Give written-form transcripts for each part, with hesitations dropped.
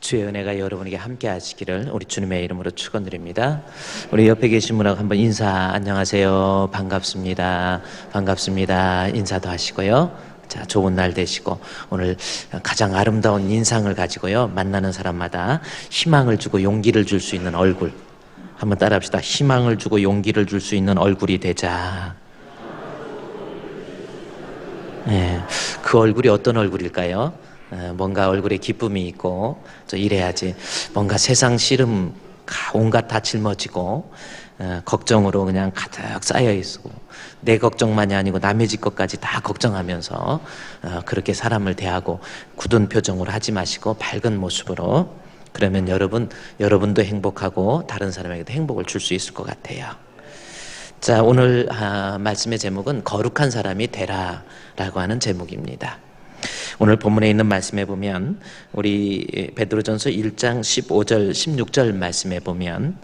주의 은혜가 여러분에게 함께 하시기를 우리 주님의 이름으로 축원드립니다. 우리 옆에 계신 분하고 한번 인사, 안녕하세요, 반갑습니다, 반갑습니다 인사도 하시고요. 자, 좋은 날 되시고 오늘 가장 아름다운 인상을 가지고요, 만나는 사람마다 희망을 주고 용기를 줄 수 있는 얼굴 한번 따라합시다. 희망을 주고 용기를 줄 수 있는 얼굴이 되자. 네, 그 얼굴이 어떤 얼굴일까요? 뭔가 얼굴에 기쁨이 있고, 저 이래야지, 뭔가 세상 시름 온갖 다 짊어지고 걱정으로 그냥 가득 쌓여 있고, 내 걱정만이 아니고 남의 집 것까지 다 걱정하면서 그렇게 사람을 대하고 굳은 표정으로 하지 마시고 밝은 모습으로, 그러면 여러분도 행복하고 다른 사람에게도 행복을 줄 수 있을 것 같아요. 자, 오늘 말씀의 제목은 거룩한 사람이 되라 라고 하는 제목입니다. 오늘 본문에 있는 말씀에 보면, 우리 베드로전서 1장 15절 16절 말씀에 보면,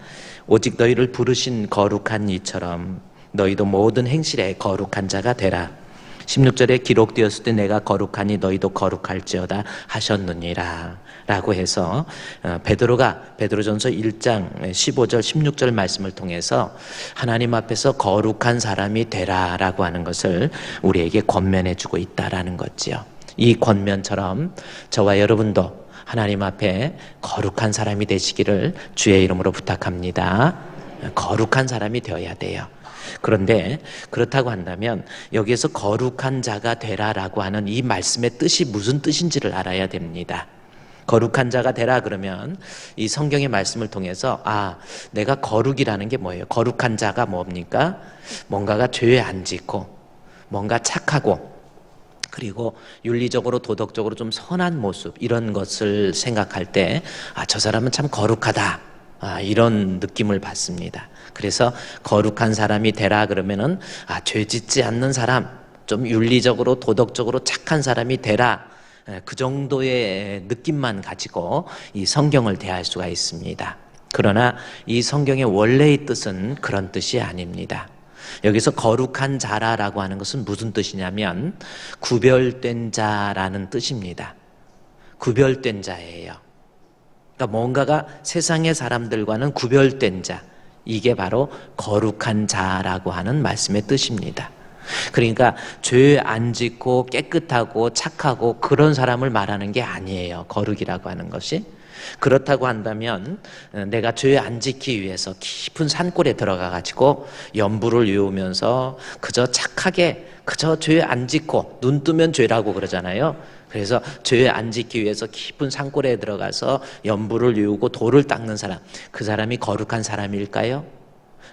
오직 너희를 부르신 거룩한 이처럼 너희도 모든 행실에 거룩한 자가 되라. 16절에 기록되었을 때 내가 거룩하니 너희도 거룩할지어다 하셨느니라 라고 해서, 베드로가 베드로전서 1장 15절 16절 말씀을 통해서 하나님 앞에서 거룩한 사람이 되라 라고 하는 것을 우리에게 권면해 주고 있다라는 거지요. 이 권면처럼 저와 여러분도 하나님 앞에 거룩한 사람이 되시기를 주의 이름으로 부탁합니다. 거룩한 사람이 되어야 돼요. 그런데 그렇다고 한다면 여기에서 거룩한 자가 되라라고 하는 이 말씀의 뜻이 무슨 뜻인지를 알아야 됩니다. 거룩한 자가 되라 그러면 이 성경의 말씀을 통해서, 내가 거룩이라는 게 뭐예요? 거룩한 자가 뭡니까? 뭔가가 죄에 안 짓고 뭔가 착하고 그리고 윤리적으로 도덕적으로 좀 선한 모습, 이런 것을 생각할 때 저 사람은 참 거룩하다, 이런 느낌을 받습니다. 그래서 거룩한 사람이 되라 그러면은 죄 짓지 않는 사람, 좀 윤리적으로 도덕적으로 착한 사람이 되라, 그 정도의 느낌만 가지고 이 성경을 대할 수가 있습니다. 그러나 이 성경의 원래의 뜻은 그런 뜻이 아닙니다. 여기서 거룩한 자라라고 하는 것은 무슨 뜻이냐면 구별된 자라는 뜻입니다. 구별된 자예요. 그러니까 뭔가가 세상의 사람들과는 구별된 자, 이게 바로 거룩한 자라고 하는 말씀의 뜻입니다. 그러니까 죄 안 짓고 깨끗하고 착하고 그런 사람을 말하는 게 아니에요, 거룩이라고 하는 것이. 그렇다고 한다면 내가 죄 안 짓기 위해서 깊은 산골에 들어가 가지고 연불을 외우면서 그저 착하게, 그저 죄 안 짓고, 눈 뜨면 죄라고 그러잖아요. 그래서 죄 안 짓기 위해서 깊은 산골에 들어가서 연불을 외우고 돌을 닦는 사람, 그 사람이 거룩한 사람일까요?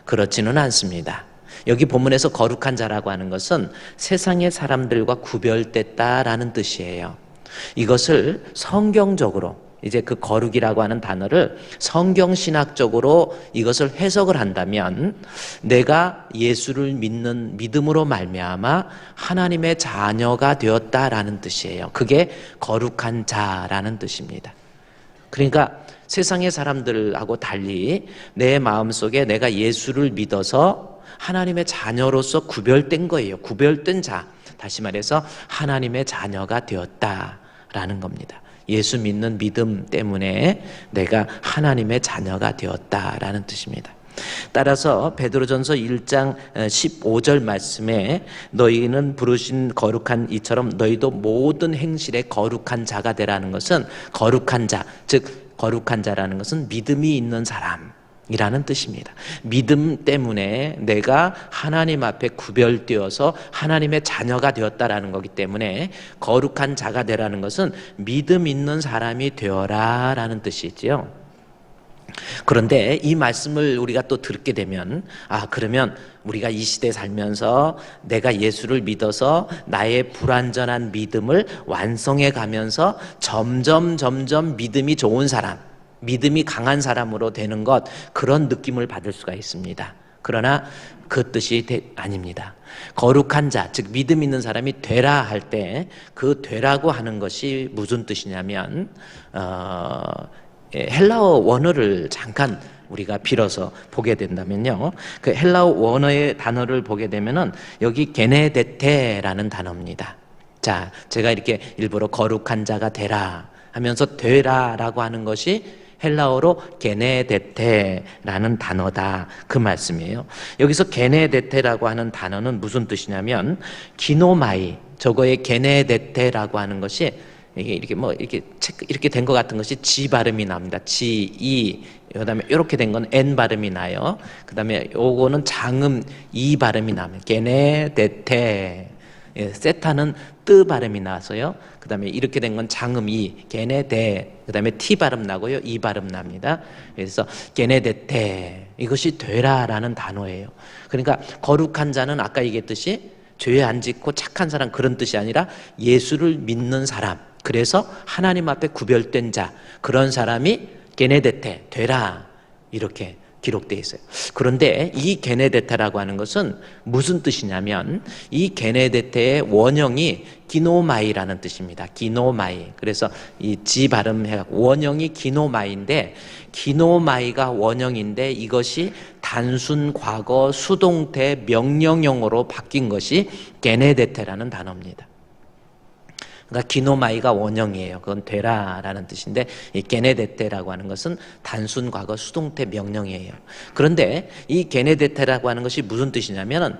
그렇지는 않습니다. 여기 본문에서 거룩한 자라고 하는 것은 세상의 사람들과 구별됐다라는 뜻이에요. 이것을 성경적으로, 이제 그 거룩이라고 하는 단어를 성경신학적으로 이것을 해석을 한다면, 내가 예수를 믿는 믿음으로 말미암아 하나님의 자녀가 되었다라는 뜻이에요. 그게 거룩한 자라는 뜻입니다. 그러니까 세상의 사람들하고 달리 내 마음속에 내가 예수를 믿어서 하나님의 자녀로서 구별된 거예요. 구별된 자, 다시 말해서 하나님의 자녀가 되었다라는 겁니다. 예수 믿는 믿음 때문에 내가 하나님의 자녀가 되었다라는 뜻입니다. 따라서 베드로전서 1장 15절 말씀에 너희는 부르신 거룩한 이처럼 너희도 모든 행실에 거룩한 자가 되라는 것은, 거룩한 자, 즉 거룩한 자라는 것은 믿음이 있는 사람 이라는 뜻입니다. 믿음 때문에 내가 하나님 앞에 구별되어서 하나님의 자녀가 되었다라는 거기 때문에 거룩한 자가 되라는 것은 믿음 있는 사람이 되어라 라는 뜻이지요. 그런데 이 말씀을 우리가 또 듣게 되면, 그러면 우리가 이 시대에 살면서 내가 예수를 믿어서 나의 불완전한 믿음을 완성해 가면서 점점 믿음이 좋은 사람, 믿음이 강한 사람으로 되는 것, 그런 느낌을 받을 수가 있습니다. 그러나 그 뜻이 아닙니다. 거룩한 자, 즉 믿음 있는 사람이 되라 할 때 그 되라고 하는 것이 무슨 뜻이냐면, 헬라어 원어를 잠깐 우리가 빌어서 보게 된다면요, 그 헬라어 원어의 단어를 보게 되면은 여기 게네데테라는 단어입니다. 자, 제가 이렇게 일부러 거룩한 자가 되라 하면서 되라라고 하는 것이 헬라어로 게네데테라는 단어다, 그 말씀이에요. 여기서 게네데테라고 하는 단어는 무슨 뜻이냐면 기노마이, 저거의 게네데테라고 하는 것이 이렇게 뭐 이렇게 된 것 같은 것이 지 발음이 납니다. 지, 이, 그다음에 이렇게 된 건 N 발음이 나요. 그다음에 요거는 장음 이 발음이 납니다. 게네데테. 세타는 뜨 발음이 나서요. 그다음에 이렇게 된 건 장음 이, 게네데. 그다음에 T 발음 나고요. 이 발음 납니다. 그래서 게네데테, 이것이 되라라는 단어예요. 그러니까 거룩한 자는 아까 얘기했듯이 죄 안 짓고 착한 사람, 그런 뜻이 아니라 예수를 믿는 사람, 그래서 하나님 앞에 구별된 자, 그런 사람이 게네데테, 되라, 이렇게 기록되어 있어요. 그런데 이 게네데테라고 하는 것은 무슨 뜻이냐면 이 게네데테의 원형이 기노마이라는 뜻입니다. 기노마이. 그래서 이 지 발음해갖고 원형이 기노마이인데, 기노마이가 원형인데 이것이 단순 과거 수동태 명령형으로 바뀐 것이 게네데테라는 단어입니다. 그러니까 기노마이가 원형이에요. 그건 되라라는 뜻인데, 이 게네데테라고 하는 것은 단순 과거 수동태 명령이에요. 그런데 이 게네데테라고 하는 것이 무슨 뜻이냐면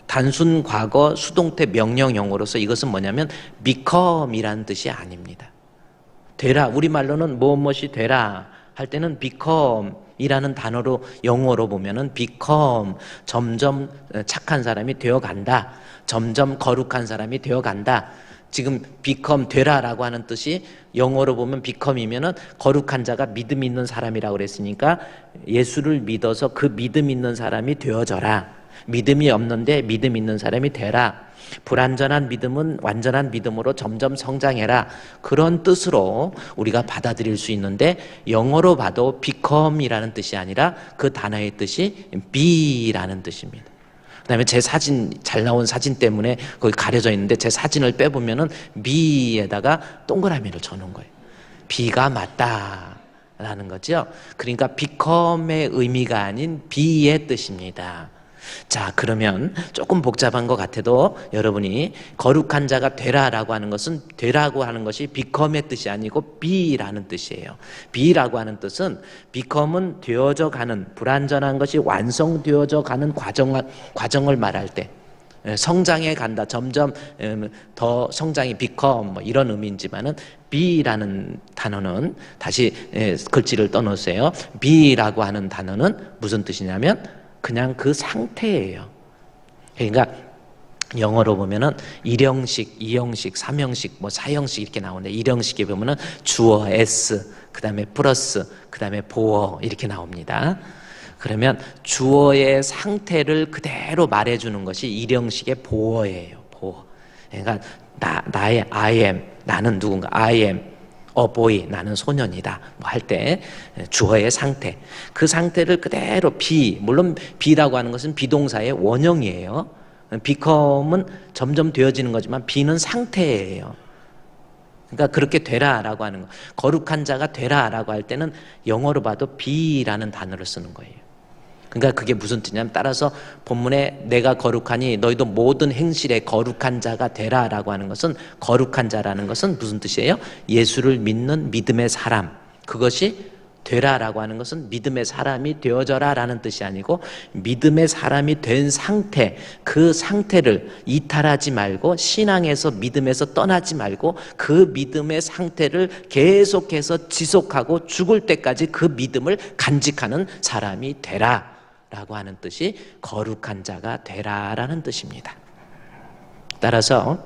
단순 과거 수동태 명령형으로서 이것은 뭐냐면 become이라는 뜻이 아닙니다. 되라, 우리말로는 무엇이 되라 할 때는 become이라는 단어로, 영어로 보면은 become, 점점 착한 사람이 되어간다, 점점 거룩한 사람이 되어간다. 지금 become, 되라라고 하는 뜻이 영어로 보면 become이면은 거룩한 자가 믿음 있는 사람이라고 그랬으니까 예수를 믿어서 그 믿음 있는 사람이 되어져라. 믿음이 없는데 믿음 있는 사람이 되라. 불완전한 믿음은 완전한 믿음으로 점점 성장해라. 그런 뜻으로 우리가 받아들일 수 있는데, 영어로 봐도 become이라는 뜻이 아니라 그 단어의 뜻이 be라는 뜻입니다. 그 다음에 제 사진, 잘 나온 사진 때문에 거기 가려져 있는데 제 사진을 빼보면은 be에다가 동그라미를 쳐놓은 거예요. be가 맞다라는 거죠. 그러니까 become의 의미가 아닌 be의 뜻입니다. 자, 그러면 조금 복잡한 것 같아도 여러분이 거룩한 자가 되라라고 하는 것은, 되라고 하는 것이 become의 뜻이 아니고 be라는 뜻이에요. be라고 하는 뜻은, become은 되어져 가는, 불완전한 것이 완성되어져 가는 과정을 말할 때, 성장해 간다, 점점 더 성장이 become, 뭐 이런 의미이지만은 be라는 단어는, 다시 글씨를 떠놓으세요. be라고 하는 단어는 무슨 뜻이냐면 그냥 그 상태예요. 그러니까 영어로 보면은 일형식, 이형식, 삼형식, 뭐 사형식 이렇게 나오는데, 일형식에 보면은 주어 s, 그 다음에 플러스, 그 다음에 보어 이렇게 나옵니다. 그러면 주어의 상태를 그대로 말해주는 것이 일형식의 보어예요. 보어. 그러니까 나의 I am, 나는 누군가, I am a boy, 나는 소년이다, 뭐 할 때 주어의 상태, 그 상태를 그대로 be, 물론 be라고 하는 것은 비동사의 원형이에요. become은 점점 되어지는 거지만 be는 상태예요. 그러니까 그렇게 되라라고 하는 거, 거룩한 자가 되라라고 할 때는 영어로 봐도 be라는 단어를 쓰는 거예요. 그러니까 그게 무슨 뜻이냐면, 따라서 본문에 내가 거룩하니 너희도 모든 행실에 거룩한 자가 되라라고 하는 것은, 거룩한 자라는 것은 무슨 뜻이에요? 예수를 믿는 믿음의 사람, 그것이 되라라고 하는 것은 믿음의 사람이 되어져라라는 뜻이 아니고, 믿음의 사람이 된 상태, 그 상태를 이탈하지 말고, 신앙에서 믿음에서 떠나지 말고 그 믿음의 상태를 계속해서 지속하고 죽을 때까지 그 믿음을 간직하는 사람이 되라 라고 하는 뜻이 거룩한 자가 되라라는 뜻입니다. 따라서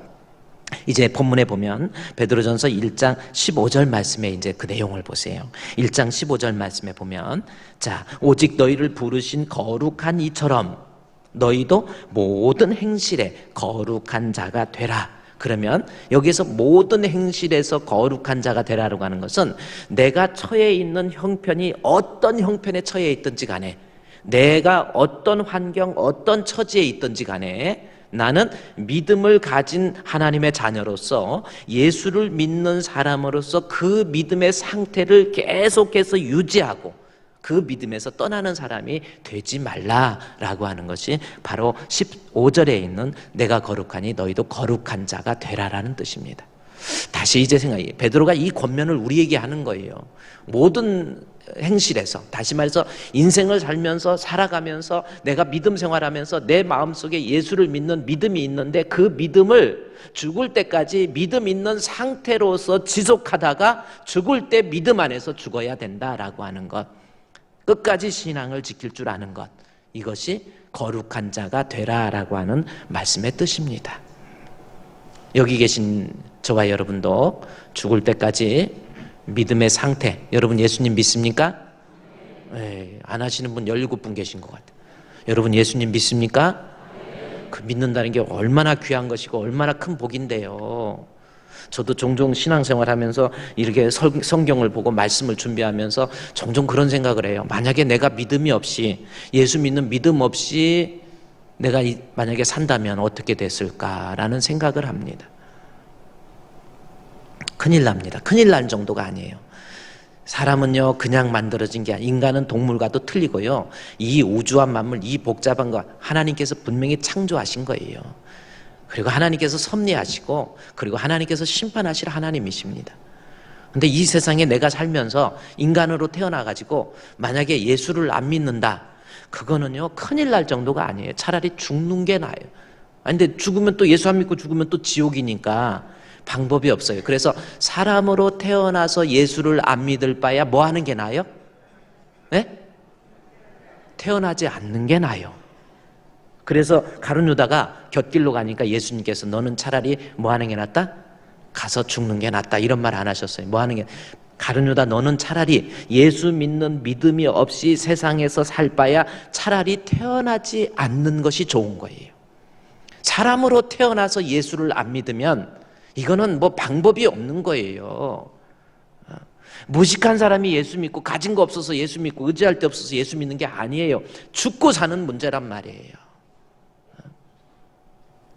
이제 본문에 보면 베드로전서 1장 15절 말씀에 이제 그 내용을 보세요. 1장 15절 말씀에 보면, 자, 오직 너희를 부르신 거룩한 이처럼 너희도 모든 행실에 거룩한 자가 되라. 그러면 여기서 모든 행실에서 거룩한 자가 되라라고 하는 것은, 내가 처해 있는 형편이 어떤 형편에 처해 있든지 간에, 내가 어떤 환경, 어떤 처지에 있든지 간에 나는 믿음을 가진 하나님의 자녀로서, 예수를 믿는 사람으로서 그 믿음의 상태를 계속해서 유지하고 그 믿음에서 떠나는 사람이 되지 말라라고 하는 것이 바로 15절에 있는 내가 거룩하니 너희도 거룩한 자가 되라라는 뜻입니다. 다시 이제 생각해. 베드로가 이 권면을 우리에게 하는 거예요. 모든 행실에서, 다시 말해서 인생을 살면서 살아가면서 내가 믿음 생활하면서 내 마음속에 예수를 믿는 믿음이 있는데 그 믿음을 죽을 때까지 믿음 있는 상태로서 지속하다가 죽을 때 믿음 안에서 죽어야 된다라고 하는 것, 끝까지 신앙을 지킬 줄 아는 것, 이것이 거룩한 자가 되라라고 하는 말씀의 뜻입니다. 여기 계신 저와 여러분도 죽을 때까지 믿음의 상태, 여러분 예수님 믿습니까? 안 하시는 분 17분 계신 것 같아요. 여러분 예수님 믿습니까? 그 믿는다는 게 얼마나 귀한 것이고 얼마나 큰 복인데요. 저도 종종 신앙생활하면서 이렇게 성경을 보고 말씀을 준비하면서 종종 그런 생각을 해요. 만약에 내가 믿음이 없이, 예수 믿는 믿음 없이 내가 만약에 산다면 어떻게 됐을까라는 생각을 합니다. 큰일 납니다. 큰일 날 정도가 아니에요. 사람은요 그냥 만들어진 게 아니에요. 인간은 동물과도 틀리고요. 이 우주와 만물, 이 복잡한 거 하나님께서 분명히 창조하신 거예요. 그리고 하나님께서 섭리하시고 그리고 하나님께서 심판하실 하나님이십니다. 근데 이 세상에 내가 살면서 인간으로 태어나가지고 만약에 예수를 안 믿는다, 그거는요 큰일 날 정도가 아니에요. 차라리 죽는 게 나아요. 근데 죽으면 또 예수 안 믿고 죽으면 또 지옥이니까 방법이 없어요. 그래서 사람으로 태어나서 예수를 안 믿을 바야 뭐 하는 게 나아요? 네? 태어나지 않는 게 나아요. 그래서 가룟 유다가 곁길로 가니까 예수님께서 너는 차라리 뭐 하는 게 낫다? 가서 죽는 게 낫다, 이런 말 안 하셨어요. 뭐 하는 게, 가룟 유다 너는 차라리 예수 믿는 믿음이 없이 세상에서 살 바야 차라리 태어나지 않는 것이 좋은 거예요. 사람으로 태어나서 예수를 안 믿으면 이거는 뭐 방법이 없는 거예요. 무식한 사람이 예수 믿고 가진 거 없어서 예수 믿고 의지할 데 없어서 예수 믿는 게 아니에요. 죽고 사는 문제란 말이에요.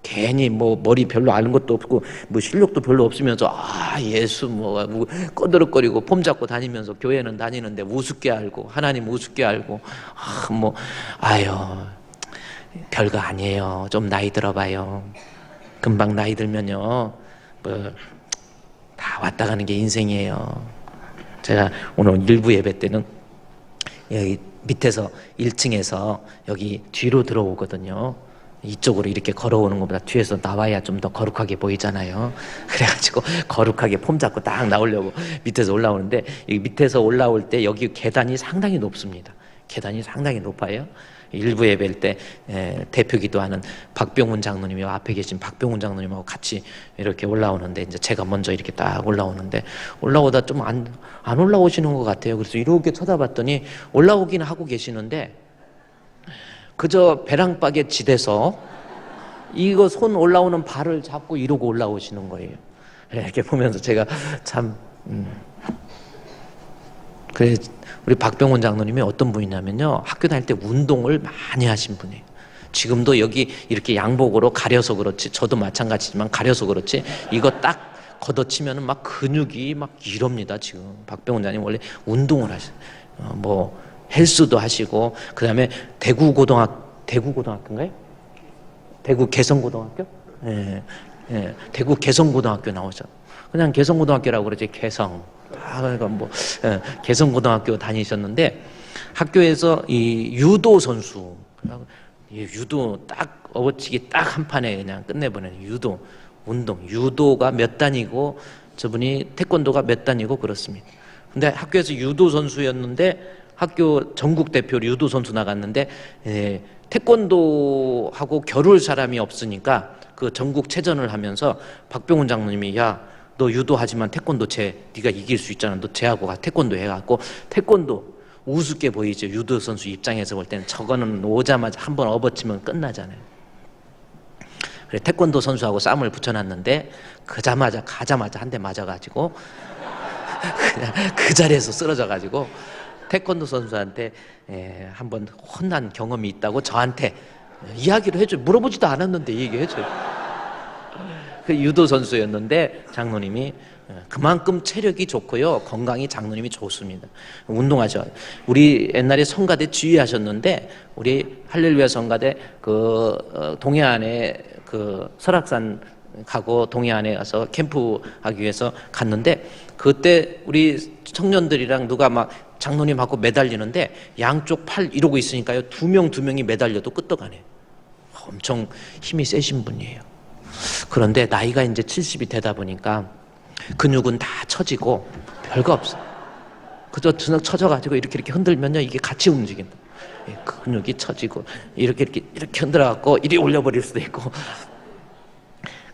괜히 뭐 머리 별로 아는 것도 없고 뭐 실력도 별로 없으면서 예수 뭐 꺼드럭거리고 폼 잡고 다니면서 교회는 다니는데 우습게 알고 하나님 우습게 알고 별거 아니에요. 좀 나이 들어봐요. 금방 나이 들면요 다 왔다 가는 게 인생이에요. 제가 오늘 일부 예배 때는 여기 밑에서 1층에서 여기 뒤로 들어오거든요. 이쪽으로 이렇게 걸어오는 것보다 뒤에서 나와야 좀 더 거룩하게 보이잖아요. 그래가지고 거룩하게 폼 잡고 딱 나오려고 밑에서 올라오는데, 이 밑에서 올라올 때 여기 계단이 상당히 높습니다. 계단이 상당히 높아요. 일부 예배일 때 대표 기도하는 박병훈 장로님이 앞에 계신 박병훈 장로님하고 같이 이렇게 올라오는데, 이제 제가 먼저 이렇게 딱 올라오는데 올라오다 좀 안 올라오시는 것 같아요. 그래서 이렇게 쳐다봤더니 올라오긴 하고 계시는데 그저 배랑박에 지대서 이거 손 올라오는 발을 잡고 이러고 올라오시는 거예요. 이렇게 보면서 제가 참 그래, 우리 박병훈 장로님이 어떤 분이냐면요, 학교 다닐 때 운동을 많이 하신 분이에요. 지금도 여기 이렇게 양복으로 가려서 그렇지, 저도 마찬가지지만 가려서 그렇지, 이거 딱 걷어치면은 막 근육이 막 이럽니다. 지금 박병훈 장님 원래 운동을 하셔요. 헬스도 하시고, 그 다음에 대구고등학교인가요? 대구 개성고등학교? 대구 개성고등학교 나오죠. 그냥 개성고등학교라고 그러지, 개성. 그러니까 개성고등학교 다니셨는데, 학교에서 이 유도 선수, 유도 딱 업어치기 딱 한 판에 그냥 끝내보내는 유도, 운동, 유도가 몇 단이고, 저분이 태권도가 몇 단이고 그렇습니다. 근데 학교에서 유도 선수였는데, 학교 전국 대표 유도 선수 나갔는데 태권도하고 겨룰 사람이 없으니까 그 전국 체전을 하면서 박병훈 장로님이 야, 너 유도하지만 태권도 네가 이길 수 있잖아. 너 쟤하고 가 태권도 해갖고, 태권도 우습게 보이죠. 유도 선수 입장에서 볼 때는 저거는 오자마자 한번 업어치면 끝나잖아요. 그래, 태권도 선수하고 싸움을 붙여놨는데 가자마자 한 대 맞아가지고 그냥 그 자리에서 쓰러져가지고, 태권도 선수한테 한번 혼난 경험이 있다고 저한테 이야기를 해줘요. 물어보지도 않았는데 얘기해줘요. 그 유도 선수였는데 장로님이 그만큼 체력이 좋고요, 건강이 장로님이 좋습니다. 운동하셔. 우리 옛날에 성가대 지휘하셨는데, 우리 할렐루야 성가대 그 동해안에 그 설악산 가고 동해안에 가서 캠프하기 위해서 갔는데 그때 우리 청년들이랑 누가 막 장로님하고 매달리는데 양쪽 팔 이러고 있으니까요. 두 명이 매달려도 끄떡하네. 엄청 힘이 세신 분이에요. 그런데 나이가 이제 70이 되다 보니까 근육은 다 처지고 별거 없어. 그저 주눅 처져가지고 이렇게 흔들면요 이게 같이 움직인다. 근육이 처지고 이렇게 흔들어갖고 이리 올려버릴 수도 있고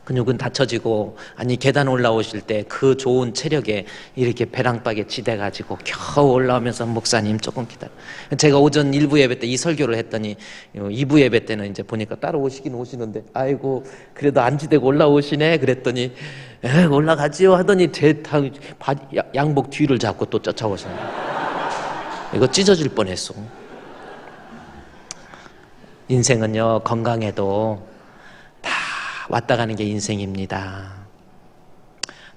근육은 다 처지고 아니 계단 올라오실 때 그 좋은 체력에 이렇게 배랑박에 지대가지고 겨우 올라오면서 목사님 조금 기다려. 제가 오전 1부 예배 때 이 설교를 했더니 2부 예배 때는 이제 보니까 따로 오시긴 오시는데 아이고 그래도 안 지대고 올라오시네 그랬더니 올라가지요 하더니 제 양복 뒤를 잡고 또 쫓아오시네. 이거 찢어질 뻔했어. 인생은요 건강해도 다 왔다 가는 게 인생입니다.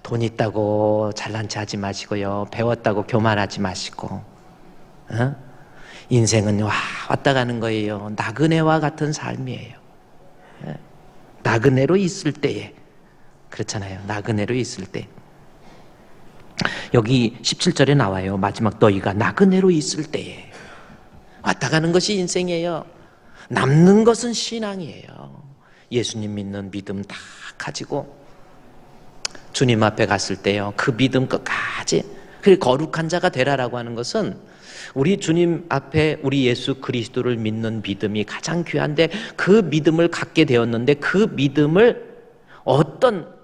돈 있다고 잘난 체 하지 마시고요. 배웠다고 교만하지 마시고 인생은 왔다 가는 거예요. 나그네와 같은 삶이에요. 나그네로 있을 때에 그렇잖아요. 나그네로 있을 때 여기 17절에 나와요. 마지막 너희가 나그네로 있을 때에 왔다 가는 것이 인생이에요. 남는 것은 신앙이에요. 예수님 믿는 믿음 다 가지고 주님 앞에 갔을 때요 그 믿음 끝까지 그 거룩한 자가 되라라고 하는 것은 우리 주님 앞에 우리 예수 그리스도를 믿는 믿음이 가장 귀한데 그 믿음을 갖게 되었는데 그 믿음을 어떤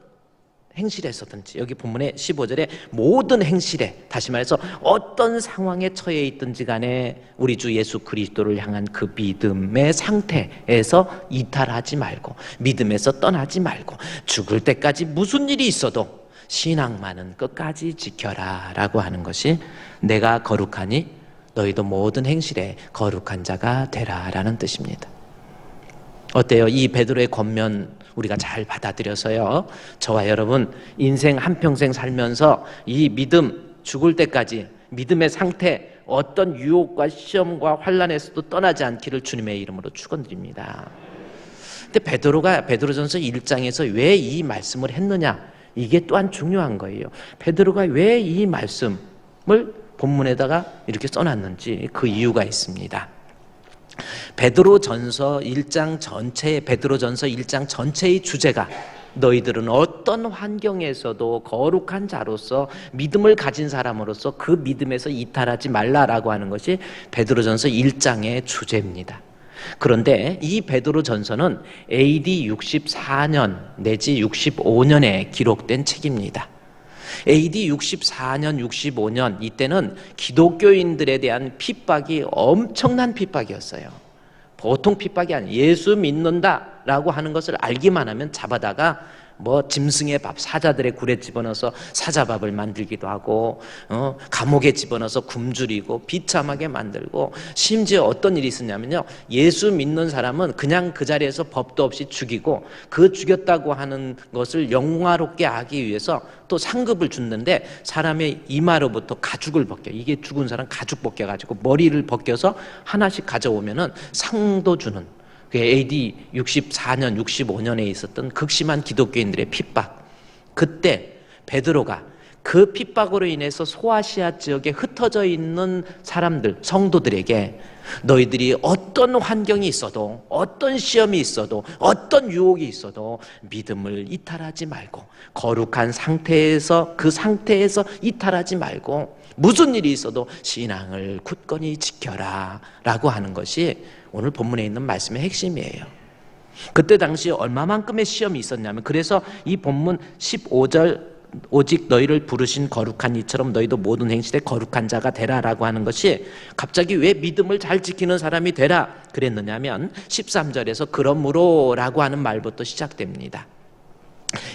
행실에서든지 여기 본문의 15절에 모든 행실에 다시 말해서 어떤 상황에 처해 있든지 간에 우리 주 예수 그리스도를 향한 그 믿음의 상태에서 이탈하지 말고 믿음에서 떠나지 말고 죽을 때까지 무슨 일이 있어도 신앙만은 끝까지 지켜라 라고 하는 것이 내가 거룩하니 너희도 모든 행실에 거룩한 자가 되라 라는 뜻입니다. 어때요? 이 베드로의 권면 우리가 잘 받아들여서요 저와 여러분 인생 한평생 살면서 이 믿음 죽을 때까지 믿음의 상태 어떤 유혹과 시험과 환난에서도 떠나지 않기를 주님의 이름으로 축원드립니다. 근데 베드로전서 1장에서 왜 이 말씀을 했느냐 이게 또한 중요한 거예요. 베드로가 왜 이 말씀을 본문에다가 이렇게 써놨는지 그 이유가 있습니다. 베드로전서 1장 전체의 주제가 너희들은 어떤 환경에서도 거룩한 자로서 믿음을 가진 사람으로서 그 믿음에서 이탈하지 말라라고 하는 것이 베드로전서 1장의 주제입니다. 그런데 이 베드로전서는 AD 64년 내지 65년에 기록된 책입니다. AD 64년, 65년 이때는 기독교인들에 대한 핍박이 엄청난 핍박이었어요. 보통 핍박이 아니에요. 예수 믿는다라고 하는 것을 알기만 하면 잡아다가 짐승의 밥, 사자들의 굴에 집어넣어서 사자밥을 만들기도 하고 감옥에 집어넣어서 굶주리고 비참하게 만들고 심지어 어떤 일이 있었냐면요 예수 믿는 사람은 그냥 그 자리에서 법도 없이 죽이고 그 죽였다고 하는 것을 영화롭게 하기 위해서 또 상급을 줬는데 사람의 이마로부터 가죽을 벗겨 이게 죽은 사람 가죽 벗겨가지고 머리를 벗겨서 하나씩 가져오면은 상도 주는 그 AD 64년, 65년에 있었던 극심한 기독교인들의 핍박. 그때 베드로가 그 핍박으로 인해서 소아시아 지역에 흩어져 있는 사람들, 성도들에게 너희들이 어떤 환경이 있어도 어떤 시험이 있어도 어떤 유혹이 있어도 믿음을 이탈하지 말고 거룩한 상태에서 그 상태에서 이탈하지 말고 무슨 일이 있어도 신앙을 굳건히 지켜라 라고 하는 것이 오늘 본문에 있는 말씀의 핵심이에요. 그때 당시 얼마만큼의 시험이 있었냐면 그래서 이 본문 15절 오직 너희를 부르신 거룩한 이처럼 너희도 모든 행실에 거룩한 자가 되라 라고 하는 것이 갑자기 왜 믿음을 잘 지키는 사람이 되라 그랬느냐면 13절에서 그러므로 라고 하는 말부터 시작됩니다.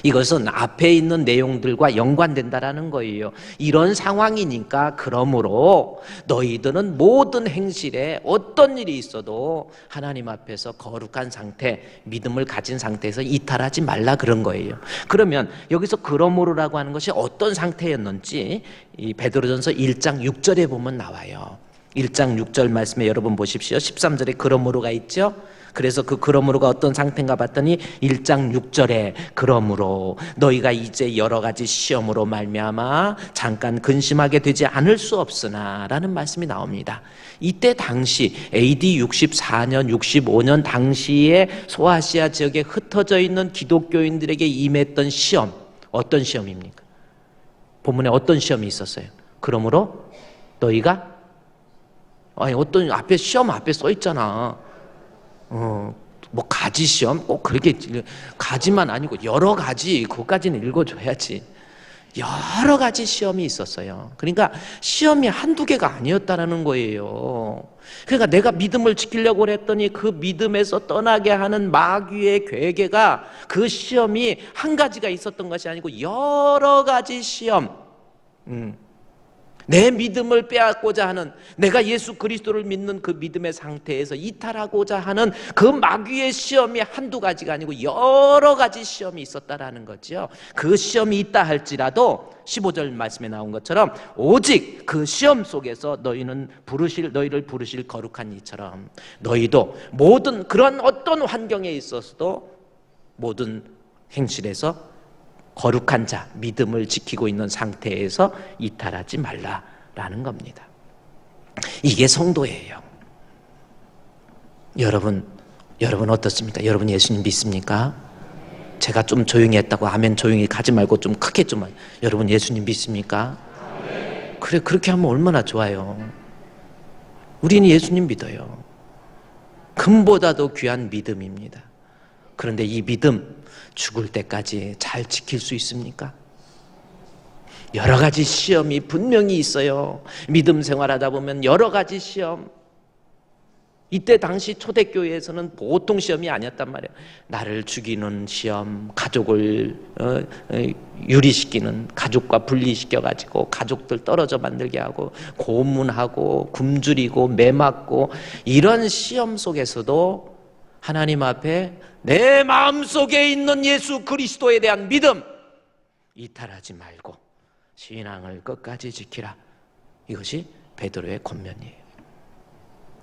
이것은 앞에 있는 내용들과 연관된다라는 거예요. 이런 상황이니까 그러므로 너희들은 모든 행실에 어떤 일이 있어도 하나님 앞에서 거룩한 상태, 믿음을 가진 상태에서 이탈하지 말라 그런 거예요. 그러면 여기서 그러므로라고 하는 것이 어떤 상태였는지 이 베드로전서 1장 6절에 보면 나와요. 1장 6절 말씀에 여러분 보십시오. 13절에 그러므로가 있죠. 그래서 그 그러므로가 어떤 상태인가 봤더니 1장 6절에 그러므로 너희가 이제 여러 가지 시험으로 말미암아 잠깐 근심하게 되지 않을 수 없으나 라는 말씀이 나옵니다. 이때 당시 AD 64년 65년 당시에 소아시아 지역에 흩어져 있는 기독교인들에게 임했던 시험, 어떤 시험입니까? 본문에 어떤 시험이 있었어요? 그러므로 너희가 어떤 앞에 시험 앞에 써 있잖아. 뭐 가지 시험 꼭 그렇게 가지만 아니고 여러 가지 그것까지는 읽어줘야지. 여러 가지 시험이 있었어요. 그러니까 시험이 한두 개가 아니었다라는 거예요. 그러니까 내가 믿음을 지키려고 했더니 그 믿음에서 떠나게 하는 마귀의 괴계가 그 시험이 한 가지가 있었던 것이 아니고 여러 가지 시험. 내 믿음을 빼앗고자 하는, 내가 예수 그리스도를 믿는 그 믿음의 상태에서 이탈하고자 하는 그 마귀의 시험이 한두 가지가 아니고 여러 가지 시험이 있었다라는 거죠. 그 시험이 있다 할지라도 15절 말씀에 나온 것처럼 오직 그 시험 속에서 너희를 부르실 거룩한 이처럼 너희도 모든 그런 어떤 환경에 있어서도 모든 행실에서 거룩한 자, 믿음을 지키고 있는 상태에서 이탈하지 말라라는 겁니다. 이게 성도예요. 여러분 어떻습니까? 여러분 예수님 믿습니까? 제가 좀 조용히 했다고 아멘 조용히 가지 말고 좀 크게 좀 여러분 예수님 믿습니까? 그래, 그렇게 하면 얼마나 좋아요. 우리는 예수님 믿어요. 금보다도 귀한 믿음입니다. 그런데 이 믿음 죽을 때까지 잘 지킬 수 있습니까? 여러 가지 시험이 분명히 있어요. 믿음 생활하다 보면 여러 가지 시험. 이때 당시 초대교회에서는 보통 시험이 아니었단 말이에요. 나를 죽이는 시험, 가족을 유리시키는, 가족과 분리시켜가지고 가족들 떨어져 만들게 하고 고문하고 굶주리고 매맞고 이런 시험 속에서도 하나님 앞에 내 마음속에 있는 예수 그리스도에 대한 믿음 이탈하지 말고 신앙을 끝까지 지키라. 이것이 베드로의 권면이에요.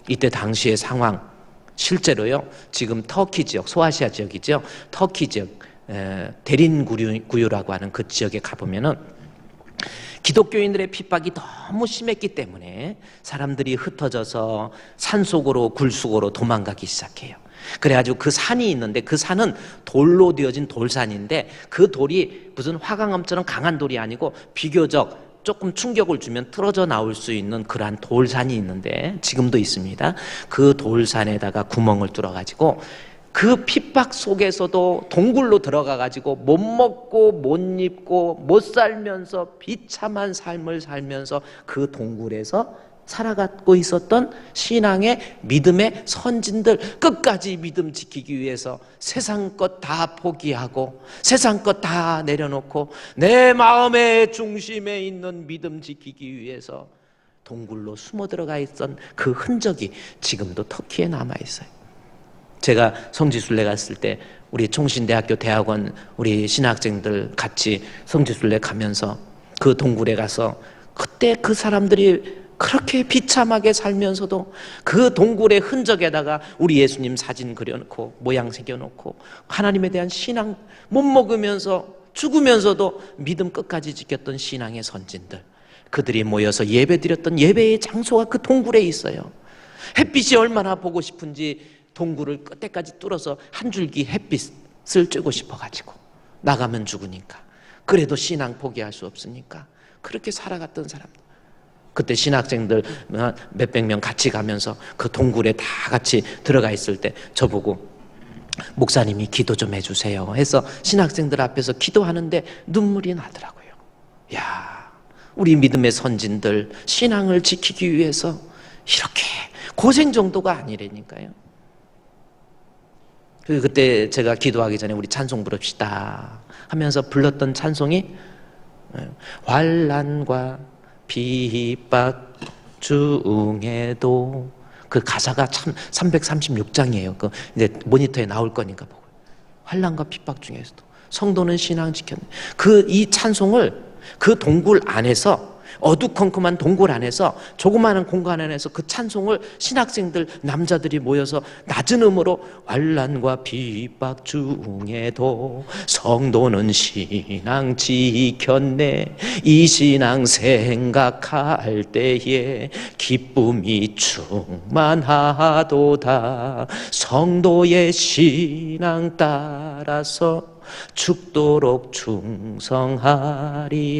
이때 당시의 상황 실제로요. 지금 터키 지역, 소아시아 지역이죠. 터키 지역 데린구유라고 하는 그 지역에 가보면은 기독교인들의 핍박이 너무 심했기 때문에 사람들이 흩어져서 산속으로 굴속으로 도망가기 시작해요. 그래가지고 그 산이 있는데 그 산은 돌로 되어진 돌산인데 그 돌이 무슨 화강암처럼 강한 돌이 아니고 비교적 조금 충격을 주면 틀어져 나올 수 있는 그러한 돌산이 있는데 지금도 있습니다. 그 돌산에다가 구멍을 뚫어가지고 그 핍박 속에서도 동굴로 들어가가지고 못 먹고 못 입고 못 살면서 비참한 삶을 살면서 그 동굴에서 살아가고 있었던 신앙의 믿음의 선진들, 끝까지 믿음 지키기 위해서 세상 것 다 포기하고 세상 것 다 내려놓고 내 마음의 중심에 있는 믿음 지키기 위해서 동굴로 숨어 들어가 있던 그 흔적이 지금도 터키에 남아 있어요. 제가 성지순례 갔을 때 우리 총신대학교 대학원 우리 신학생들 같이 성지순례 가면서 그 동굴에 가서 그때 그 사람들이 그렇게 비참하게 살면서도 그 동굴의 흔적에다가 우리 예수님 사진 그려놓고 모양 새겨놓고 하나님에 대한 신앙 못 먹으면서 죽으면서도 믿음 끝까지 지켰던 신앙의 선진들, 그들이 모여서 예배드렸던 예배의 장소가 그 동굴에 있어요. 햇빛이 얼마나 보고 싶은지 동굴을 끝에까지 뚫어서 한 줄기 햇빛을 쬐고 싶어가지고 나가면 죽으니까, 그래도 신앙 포기할 수 없으니까 그렇게 살아갔던 사람들. 그때 신학생들 몇백 명 같이 가면서 그 동굴에 다 같이 들어가 있을 때 저보고 목사님이 기도 좀 해주세요 해서 신학생들 앞에서 기도하는데 눈물이 나더라고요. 야, 우리 믿음의 선진들 신앙을 지키기 위해서 이렇게 고생 정도가 아니라니까요. 그때 제가 기도하기 전에 우리 찬송 부릅시다 하면서 불렀던 찬송이 환난과 핍박 중에도, 그 가사가 참 336장이에요. 그 이제 모니터에 나올 거니까 보고. 환난과 핍박 중에서도 성도는 신앙 지켰네. 이 찬송을 그 동굴 안에서 어두컴컴한 동굴 안에서 조그마한 공간 안에서 그 찬송을 신학생들 남자들이 모여서 낮은 음으로 환난과 핍박 중에도 성도는 신앙 지켰네 이 신앙 생각할 때에 기쁨이 충만하도다 성도의 신앙 따라서 죽도록 충성하리라.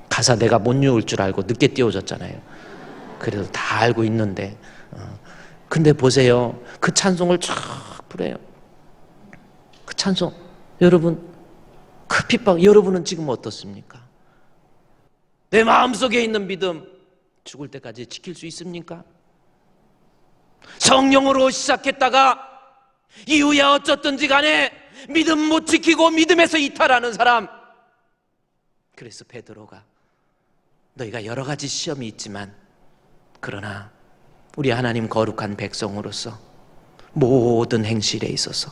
가사 내가 못 외울 줄 알고 늦게 띄워줬잖아요. 그래도 다 알고 있는데 근데 보세요. 그 찬송을 쫙 부려요. 그 찬송 여러분 그 핍박 여러분은 지금 어떻습니까? 내 마음속에 있는 믿음 죽을 때까지 지킬 수 있습니까? 성령으로 시작했다가 이후야 어쩌든지 간에 믿음 못 지키고 믿음에서 이탈하는 사람. 그래서 베드로가 너희가 여러 가지 시험이 있지만 그러나 우리 하나님 거룩한 백성으로서 모든 행실에 있어서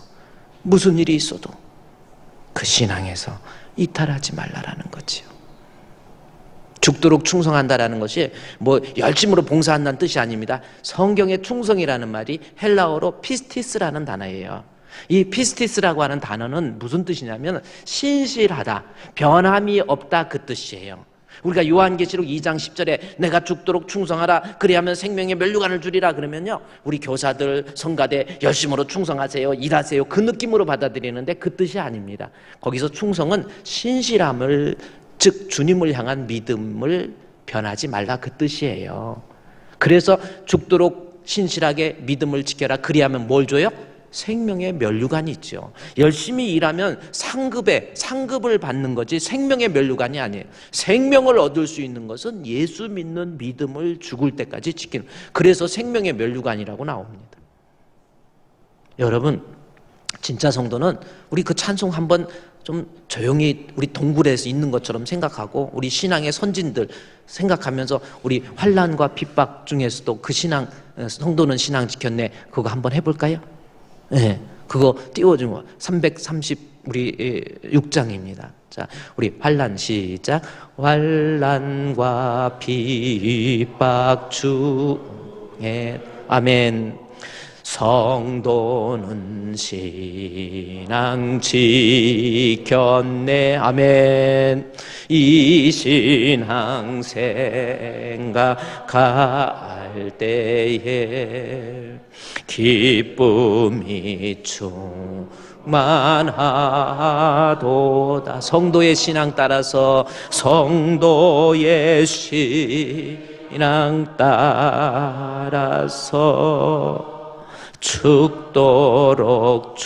무슨 일이 있어도 그 신앙에서 이탈하지 말라라는 거지요. 죽도록 충성한다라는 것이 뭐 열심으로 봉사한다는 뜻이 아닙니다. 성경의 충성이라는 말이 헬라어로 피스티스라는 단어예요. 이 피스티스라고 하는 단어는 무슨 뜻이냐면 신실하다, 변함이 없다 그 뜻이에요. 우리가 요한계시록 2장 10절에 내가 죽도록 충성하라 그리하면 생명의 면류관을 주리라 그러면요 우리 교사들 성가대 열심으로 충성하세요 일하세요 그 느낌으로 받아들이는데 그 뜻이 아닙니다. 거기서 충성은 신실함을 즉 주님을 향한 믿음을 변하지 말라 그 뜻이에요. 그래서 죽도록 신실하게 믿음을 지켜라 그리하면 뭘 줘요? 생명의 면류관이 있죠. 열심히 일하면 상급을 받는 거지 생명의 면류관이 아니에요. 생명을 얻을 수 있는 것은 예수 믿는 믿음을 죽을 때까지 지키는, 그래서 생명의 면류관이라고 나옵니다. 여러분 진짜 성도는 우리 그 찬송 한번 좀 조용히 우리 동굴에서 있는 것처럼 생각하고 우리 신앙의 선진들 생각하면서 우리 환난과 핍박 중에서도 그 신앙 성도는 신앙 지켰네 그거 한번 해볼까요? 네, 그거 띄워준 거 330 우리 6장입니다. 자, 우리 환난 시작. 환난과 핍박 중에 아멘. 성도는 신앙 지켰네 아멘. 이 신앙 생각할 때에 기쁨이 충만하도다. 성도의 신앙 따라서 성도의 신앙 따라서 죽도록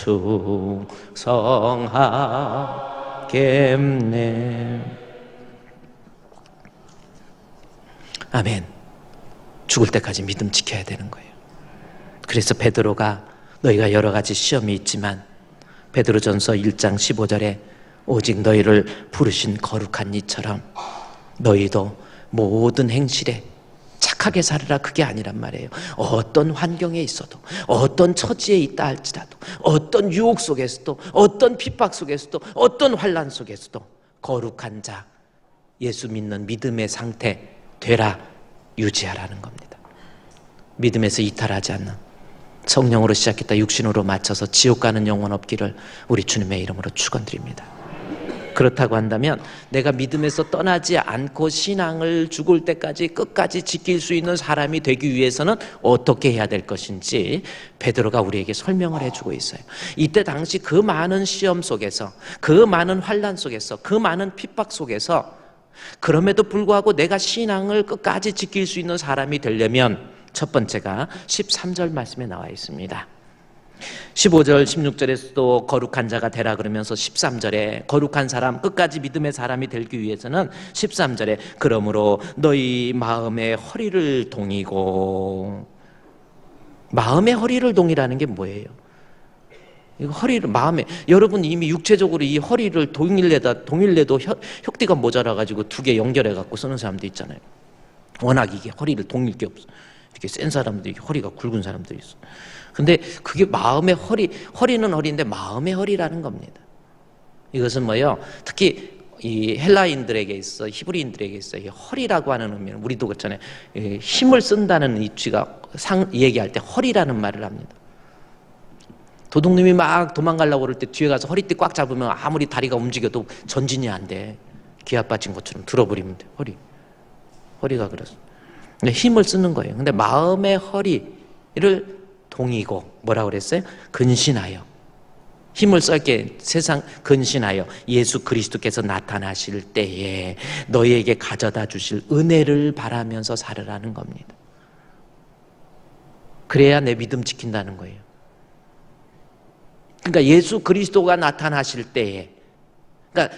충성하겠네. 아멘. 죽을 때까지 믿음 지켜야 되는 거예요. 그래서 베드로가 너희가 여러 가지 시험이 있지만 베드로전서 1장 15절에 오직 너희를 부르신 거룩한 이처럼 너희도 모든 행실에 착하게 살으라 그게 아니란 말이에요. 어떤 환경에 있어도 어떤 처지에 있다 할지라도 어떤 유혹 속에서도 어떤 핍박 속에서도 어떤 환난 속에서도 거룩한 자 예수 믿는 믿음의 상태 되라 유지하라는 겁니다. 믿음에서 이탈하지 않는 성령으로 시작했다 육신으로 맞춰서 지옥 가는 영혼 없기를 우리 주님의 이름으로 축원드립니다. 그렇다고 한다면 내가 믿음에서 떠나지 않고 신앙을 죽을 때까지 끝까지 지킬 수 있는 사람이 되기 위해서는 어떻게 해야 될 것인지 베드로가 우리에게 설명을 해주고 있어요. 이때 당시 그 많은 시험 속에서 그 많은 환난 속에서 그 많은 핍박 속에서 그럼에도 불구하고 내가 신앙을 끝까지 지킬 수 있는 사람이 되려면 첫 번째가 13절 말씀에 나와 있습니다. 15절 16절에서도 거룩한 자가 되라 그러면서 13절에 거룩한 사람 끝까지 믿음의 사람이 되기 위해서는 13절에 그러므로 너희 마음의 허리를 동이고, 마음의 허리를 동이라는 게 뭐예요? 이거 허리를 마음에 여러분 이미 육체적으로 이 허리를 동일래도 혁띠가 모자라가지고 두 개 연결해갖고 쓰는 사람도 있잖아요. 워낙 이게 허리를 동일 게 없어. 이렇게 센 사람들이 허리가 굵은 사람들이 있어. 근데 그게 마음의 허리는 허리인데 마음의 허리라는 겁니다. 이것은 뭐예요? 특히 이 헬라인들에게 있어, 히브리인들에게 있어 이 허리라고 하는 의미는 우리도 그렇잖아요. 힘을 쓴다는 위치가 얘기할 때 허리라는 말을 합니다. 도둑놈이 막 도망가려고 그럴 때 뒤에 가서 허리띠 꽉 잡으면 아무리 다리가 움직여도 전진이 안 돼. 기압받친 것처럼 들어버리면 돼. 허리가 그렇습니다. 힘을 쓰는 거예요. 근데 마음의 허리를 동이고 뭐라고 그랬어요? 근신하여. 힘을 쏠게 세상 근신하여 예수 그리스도께서 나타나실 때에 너희에게 가져다 주실 은혜를 바라면서 살으라는 겁니다. 그래야 내 믿음 지킨다는 거예요. 그러니까 예수 그리스도가 나타나실 때에, 그러니까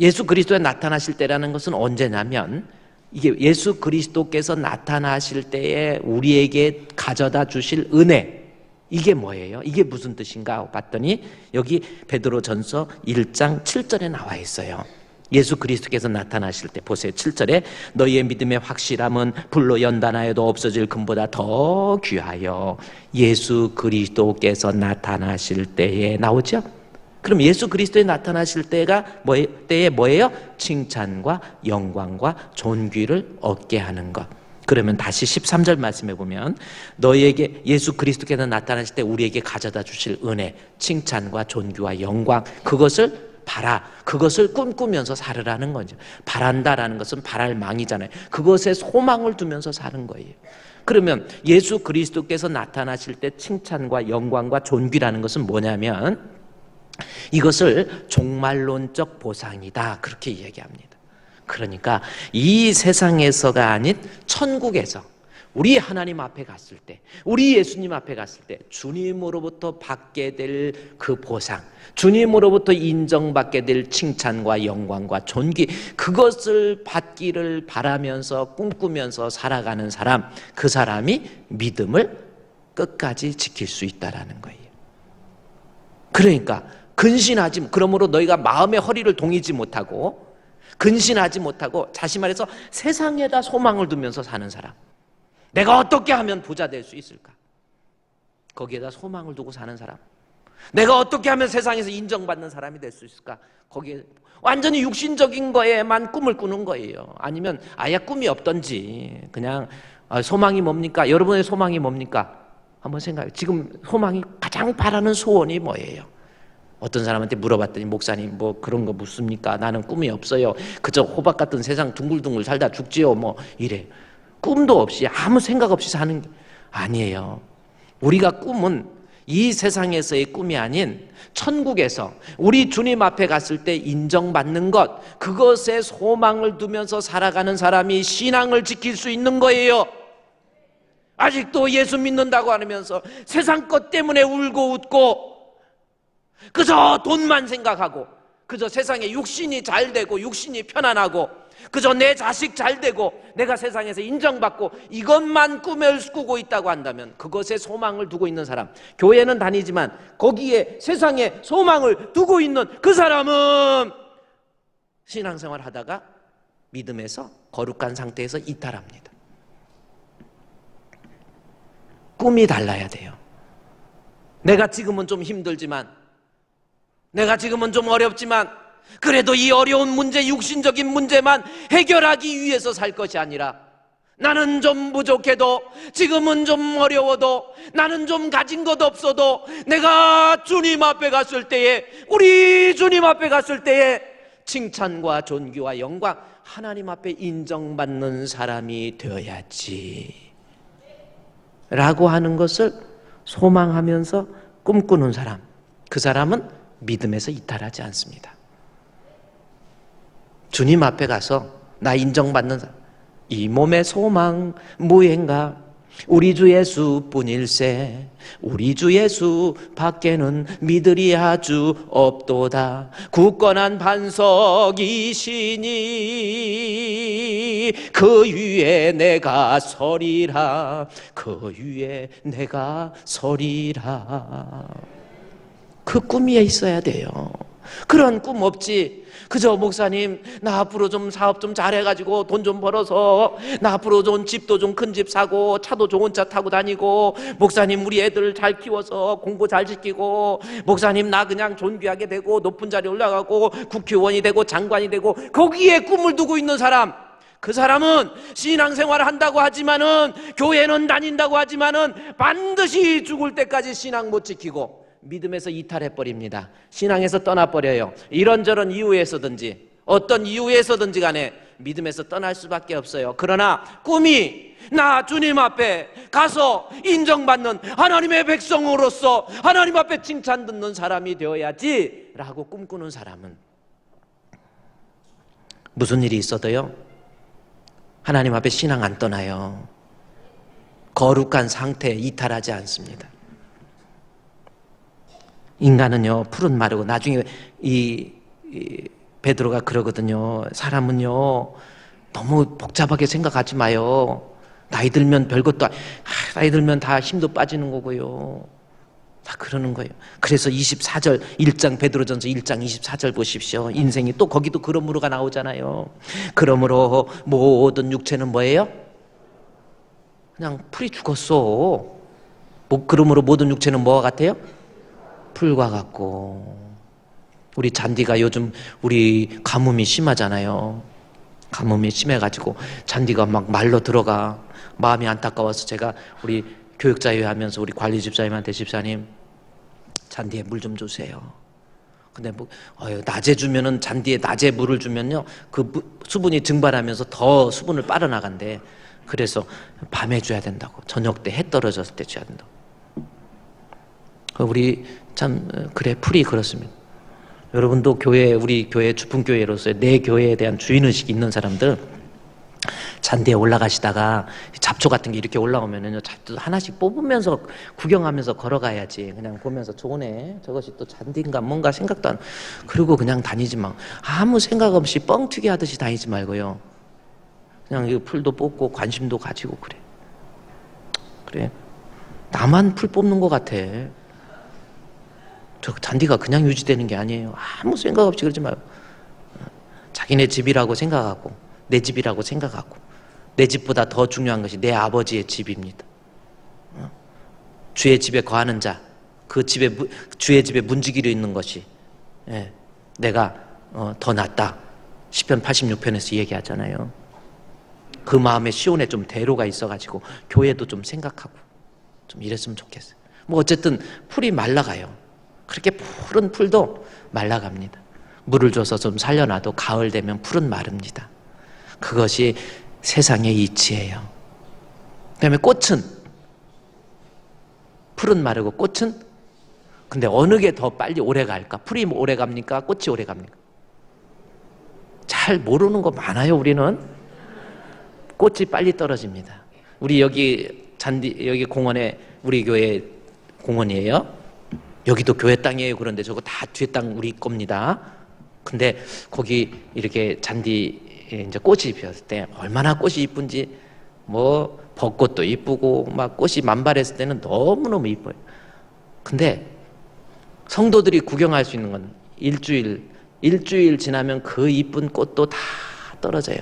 예수 그리스도가 나타나실 때라는 것은 언제냐면 이게 예수 그리스도께서 나타나실 때에 우리에게 가져다 주실 은혜, 이게 뭐예요? 이게 무슨 뜻인가 봤더니 여기 베드로전서 1장 7절에 나와 있어요. 예수 그리스도께서 나타나실 때 보세요. 7절에 너희의 믿음의 확실함은 불로 연단하여도 없어질 금보다 더 귀하여 예수 그리스도께서 나타나실 때에 나오죠? 그럼 예수 그리스도에 나타나실 때가 때에 뭐예요? 칭찬과 영광과 존귀를 얻게 하는 것. 그러면 다시 13절 말씀해 보면 너희에게 예수 그리스도께서 나타나실 때 우리에게 가져다 주실 은혜, 칭찬과 존귀와 영광, 그것을 그것을 꿈꾸면서 살으라는 거죠. 바란다라는 것은 바랄 망이잖아요. 그것에 소망을 두면서 사는 거예요. 그러면 예수 그리스도께서 나타나실 때 칭찬과 영광과 존귀라는 것은 뭐냐면 이것을 종말론적 보상이다, 그렇게 얘기합니다. 그러니까 이 세상에서가 아닌 천국에서 우리 하나님 앞에 갔을 때, 우리 예수님 앞에 갔을 때 주님으로부터 받게 될 그 보상, 주님으로부터 인정받게 될 칭찬과 영광과 존귀, 그것을 받기를 바라면서 꿈꾸면서 살아가는 사람, 그 사람이 믿음을 끝까지 지킬 수 있다라는 거예요. 그러니까 근신하지, 그러므로 너희가 마음의 허리를 동이지 못하고 근신하지 못하고, 다시 말해서 세상에다 소망을 두면서 사는 사람, 내가 어떻게 하면 부자 될 수 있을까? 거기에다 소망을 두고 사는 사람, 내가 어떻게 하면 세상에서 인정받는 사람이 될 수 있을까? 거기에 완전히 육신적인 거에만 꿈을 꾸는 거예요. 아니면 아예 꿈이 없던지 그냥 소망이 뭡니까? 여러분의 소망이 뭡니까? 한번 생각해요. 지금 소망이 가장 바라는 소원이 뭐예요? 어떤 사람한테 물어봤더니 목사님 뭐 그런 거 묻습니까? 나는 꿈이 없어요. 그저 호박 같은 세상 둥글둥글 살다 죽지요. 뭐 이래. 꿈도 없이 아무 생각 없이 사는 게 아니에요. 우리가 꿈은 이 세상에서의 꿈이 아닌 천국에서 우리 주님 앞에 갔을 때 인정받는 것, 그것에 소망을 두면서 살아가는 사람이 신앙을 지킬 수 있는 거예요. 아직도 예수 믿는다고 하면서 세상 것 때문에 울고 웃고 그저 돈만 생각하고 그저 세상에 육신이 잘 되고 육신이 편안하고 그저 내 자식 잘 되고 내가 세상에서 인정받고 이것만 꿈을 꾸고 있다고 한다면, 그것에 소망을 두고 있는 사람, 교회는 다니지만 거기에 세상에 소망을 두고 있는 그 사람은 신앙생활 하다가 믿음에서 거룩한 상태에서 이탈합니다. 꿈이 달라야 돼요. 내가 지금은 좀 힘들지만, 내가 지금은 좀 어렵지만 그래도 이 어려운 문제, 육신적인 문제만 해결하기 위해서 살 것이 아니라, 나는 좀 부족해도, 지금은 좀 어려워도, 나는 좀 가진 것 없어도 내가 주님 앞에 갔을 때에, 우리 주님 앞에 갔을 때에 칭찬과 존귀와 영광, 하나님 앞에 인정받는 사람이 되어야지 라고 하는 것을 소망하면서 꿈꾸는 사람, 그 사람은 믿음에서 이탈하지 않습니다. 주님 앞에 가서 나 인정받는 사람, 이 몸의 소망 무행가 우리 주 예수뿐일세, 우리 주 예수 밖에는 믿으리 아주 없도다. 굳건한 반석이시니 그 위에 내가 서리라, 그 위에 내가 서리라. 그 꿈이 있어야 돼요. 그런 꿈 없지. 그저 목사님, 나 앞으로 좀 사업 좀 잘해가지고 돈 좀 벌어서 나 앞으로 좋은 집도 좀 큰 집 사고 차도 좋은 차 타고 다니고, 목사님 우리 애들 잘 키워서 공부 잘 시키고, 목사님 나 그냥 존귀하게 되고 높은 자리에 올라가고 국회의원이 되고 장관이 되고, 거기에 꿈을 두고 있는 사람, 그 사람은 신앙생활을 한다고 하지만은, 교회는 다닌다고 하지만은 반드시 죽을 때까지 신앙 못 지키고 믿음에서 이탈해버립니다. 신앙에서 떠나버려요. 이런저런 이유에서든지 어떤 이유에서든지 간에 믿음에서 떠날 수밖에 없어요. 그러나 꿈이 나 주님 앞에 가서 인정받는 하나님의 백성으로서 하나님 앞에 칭찬 듣는 사람이 되어야지 라고 꿈꾸는 사람은 무슨 일이 있어도요, 하나님 앞에 신앙 안 떠나요. 거룩한 상태에 이탈하지 않습니다. 인간은요, 풀은 마르고, 나중에 이 베드로가 그러거든요. 사람은요, 너무 복잡하게 생각하지 마요. 나이 들면 별것도, 나이 들면 다 힘도 빠지는 거고요. 다 그러는 거예요. 그래서 24절 1장 베드로전서 1장 24절 보십시오. 인생이 또 거기도 그러므로가 나오잖아요. 그러므로 모든 육체는 뭐예요? 그냥 풀이 죽었어. 그러므로 모든 육체는 뭐와 같아요? 풀과 같고. 우리 잔디가 요즘 우리 가뭄이 심하잖아요. 가뭄이 심해가지고 잔디가 막 말로 들어가. 마음이 안타까워서 제가 우리 교육자회 하면서 우리 관리 집사님한테, 집사님 잔디에 물 좀 주세요. 근데 낮에 주면은, 잔디에 낮에 물을 주면요, 그 수분이 증발하면서 더 수분을 빨아나간대. 그래서 밤에 줘야 된다고. 저녁 때 해 떨어졌을 때 줘야 된다고. 우리 참 그래, 풀이 그렇습니다. 여러분도 교회, 우리 교회 주품교회로서 내 교회에 대한 주인의식이 있는 사람들, 잔디에 올라가시다가 잡초 같은 게 이렇게 올라오면은요, 잡초 하나씩 뽑으면서 구경하면서 걸어가야지. 그냥 보면서 좋네, 저것이 또 잔디인가 뭔가 생각도 안, 그리고 그냥 다니지 마. 아무 생각 없이 뻥튀기 하듯이 다니지 말고요, 그냥 이 풀도 뽑고 관심도 가지고 그래. 나만 풀 뽑는 것 같아. 저 잔디가 그냥 유지되는 게 아니에요. 아무 생각 없이 그러지 말고, 자기네 집이라고 생각하고, 내 집이라고 생각하고, 내 집보다 더 중요한 것이 내 아버지의 집입니다. 주의 집에 거하는 자, 그 집에, 주의 집에 문지기로 있는 것이, 내가 더 낫다. 시편 86편에서 얘기하잖아요. 그 마음에 시온에 좀 대로가 있어가지고 교회도 좀 생각하고 좀 이랬으면 좋겠어요. 뭐 어쨌든 풀이 말라가요. 그렇게 푸른 풀도 말라갑니다. 물을 줘서 좀 살려놔도 가을 되면 풀은 마릅니다. 그것이 세상의 이치예요. 그 다음에 꽃은, 풀은 마르고 꽃은, 근데 어느 게 더 빨리 오래 갈까? 풀이 오래 갑니까? 꽃이 오래 갑니까? 잘 모르는 거 많아요. 우리는 꽃이 빨리 떨어집니다. 우리 여기 여기 공원에, 우리 교회 공원이에요. 여기도 교회 땅이에요. 그런데 저거 다 뒤에 땅 우리 겁니다. 근데 거기 이렇게 잔디에 이제 꽃이 피었을 때 얼마나 꽃이 이쁜지, 뭐 벚꽃도 이쁘고 막 꽃이 만발했을 때는 너무너무 이뻐요. 근데 성도들이 구경할 수 있는 건 일주일 지나면 그 이쁜 꽃도 다 떨어져요.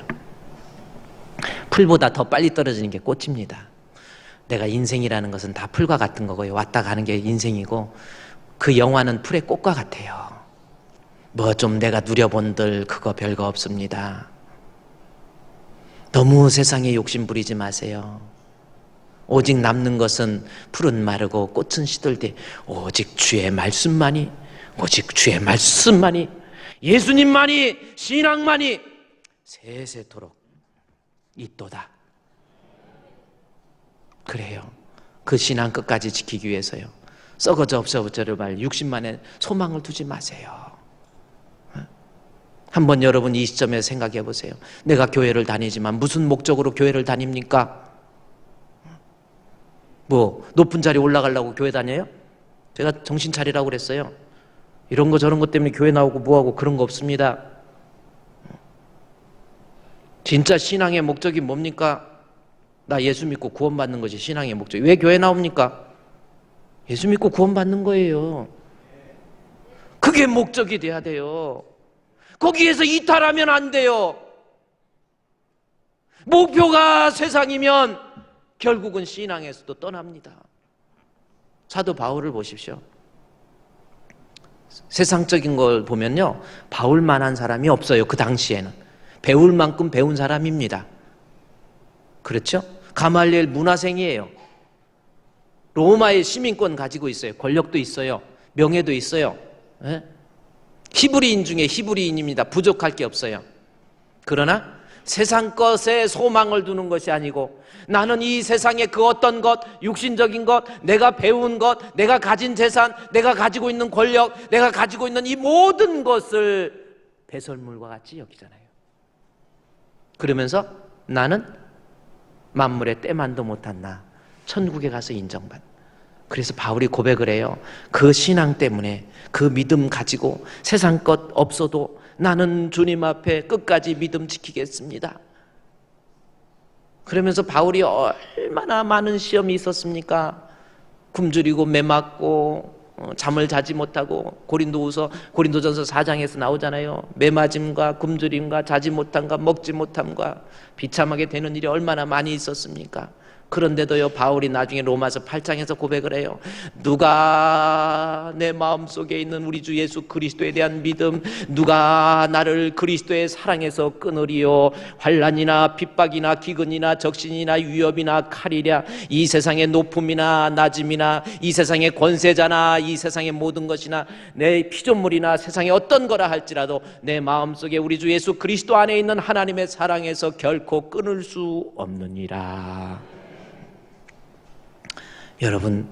풀보다 더 빨리 떨어지는 게 꽃입니다. 내가 인생이라는 것은 다 풀과 같은 거고요. 왔다 가는 게 인생이고, 그 영화는 풀의 꽃과 같아요. 뭐 좀 내가 누려본들 그거 별거 없습니다. 너무 세상에 욕심 부리지 마세요. 오직 남는 것은 풀은 마르고 꽃은 시들되 오직 주의 말씀만이, 오직 주의 말씀만이, 예수님만이, 신앙만이 세세토록 있도다. 그래요. 그 신앙 끝까지 지키기 위해서요, 썩어져 없어져를 말 60만의 소망을 두지 마세요. 한번 여러분 이 시점에 생각해 보세요. 내가 교회를 다니지만 무슨 목적으로 교회를 다닙니까? 뭐 높은 자리 올라가려고 교회 다녀요? 제가 정신 차리라고 그랬어요. 이런 거 저런 것 때문에 교회 나오고 뭐하고 그런 거 없습니다. 진짜 신앙의 목적이 뭡니까? 나 예수 믿고 구원받는 것이 신앙의 목적. 왜 교회 나옵니까? 예수 믿고 구원받는 거예요. 그게 그게 목적이 돼야 돼요. 거기에서 이탈하면 안 돼요. 목표가 세상이면 결국은 신앙에서도 떠납니다. 사도 바울을 보십시오. 세상적인 걸 보면요, 바울만한 사람이 없어요. 그 당시에는 배울 만큼 배운 사람입니다. 그렇죠? 가말리엘 문화생이에요. 로마의 시민권 가지고 있어요. 권력도 있어요. 명예도 있어요. 예? 히브리인 중에 히브리인입니다. 부족할 게 없어요. 그러나 세상 것에 소망을 두는 것이 아니고, 나는 이 세상의 그 어떤 것, 육신적인 것, 내가 배운 것, 내가 가진 재산, 내가 가지고 있는 권력, 내가 가지고 있는 이 모든 것을 배설물과 같이 여기잖아요. 그러면서 나는 만물의 때만도 못한 나, 천국에 가서 인정받. 그래서 바울이 고백을 해요. 그 신앙 때문에, 그 믿음 가지고 세상 것 없어도 나는 주님 앞에 끝까지 믿음 지키겠습니다. 그러면서 바울이 얼마나 많은 시험이 있었습니까? 굶주리고 매맞고 잠을 자지 못하고, 고린도전서 4장에서 나오잖아요. 매맞음과 굶주림과 자지 못함과 먹지 못함과 비참하게 되는 일이 얼마나 많이 있었습니까? 그런데도요, 바울이 나중에 로마서 8장에서 고백을 해요. 누가 내 마음속에 있는 우리 주 예수 그리스도에 대한 믿음, 누가 나를 그리스도의 사랑에서 끊으리요? 환난이나 핍박이나 기근이나 적신이나 위협이나 칼이랴, 이 세상의 높음이나 낮음이나 이 세상의 권세자나 이 세상의 모든 것이나 내 피조물이나 세상의 어떤 거라 할지라도 내 마음속에 우리 주 예수 그리스도 안에 있는 하나님의 사랑에서 결코 끊을 수 없느니라. 여러분,